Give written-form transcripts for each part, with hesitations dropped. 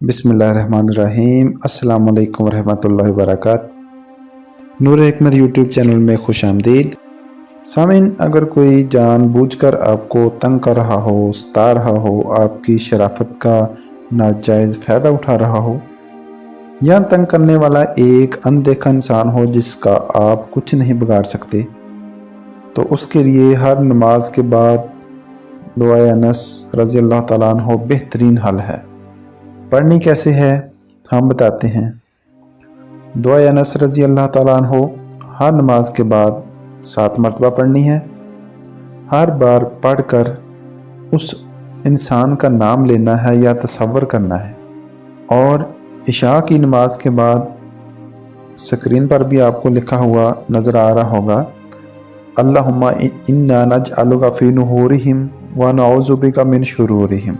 बिस्मिल्लाहिर्रहमानिर्रहीम। अस्सलाम वालेकुम रहमतुल्लाहि व बरकातहू। नूर हिकमत यूट्यूब चैनल में खुश आमदीद। सामीन, अगर कोई जानबूझकर आपको तंग कर रहा हो, सता रहा हो, आपकी शराफत का नाजायज़ फ़ायदा उठा रहा हो, या तंग करने वाला एक अनदेखा इंसान हो जिसका आप कुछ नहीं बिगाड़ सकते, तो उसके लिए हर नमाज के बाद दुआए अनस रज़ी अल्लाह तआला अन्हु बेहतरीन हल है। पढ़नी कैसे है हम बताते हैं। दुआए अनस रज़ी अल्लाह तआला अन्हु हर नमाज के बाद 7 मरतबा पढ़नी है। हर बार पढ़कर उस इंसान का नाम लेना है या तसव्वुर करना है। और इशा की नमाज के बाद स्क्रीन पर भी आपको लिखा हुआ नज़र आ रहा होगा, अल्लाहुम्मा इन्ना नजअलुका फ़ी नुहूरिहिम व नऊज़ु बिका मिन शुरूरिहिम।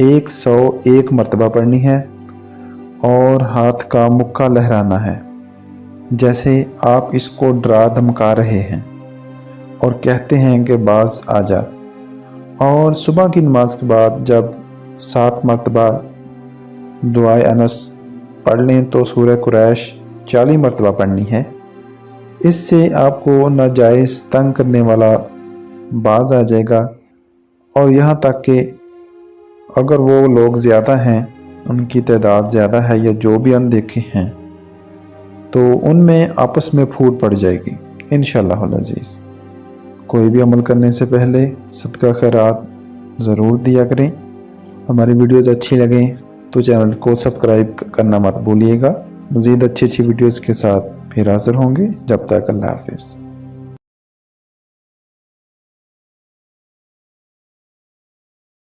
101 मरतबा पढ़नी है और हाथ का मुक्का लहराना है जैसे आप इसको डरा धमका रहे हैं और कहते हैं कि बाज आ जा। और सुबह की नमाज के बाद जब 7 मरतबा दुआए अनस पढ़ लें तो सूरह कुरैश 40 मरतबा पढ़नी है। इससे आपको नाजायज़ तंग करने वाला बाज आ जाएगा। और यहाँ तक कि अगर वो लोग ज़्यादा हैं, उनकी तादाद ज़्यादा है या जो भी अनदेखे हैं, तो उनमें आपस में फूट पड़ जाएगी इंशाअल्लाह अज़ीज़। कोई भी अमल करने से पहले सदका खैरात ज़रूर दिया करें। हमारी वीडियोज़ अच्छी लगें तो चैनल को सब्सक्राइब करना मत भूलिएगा। मज़ीद अच्छी वीडियोज़ के साथ फिर हाज़िर होंगे। जब तक अल्लाह हाफ़िज़।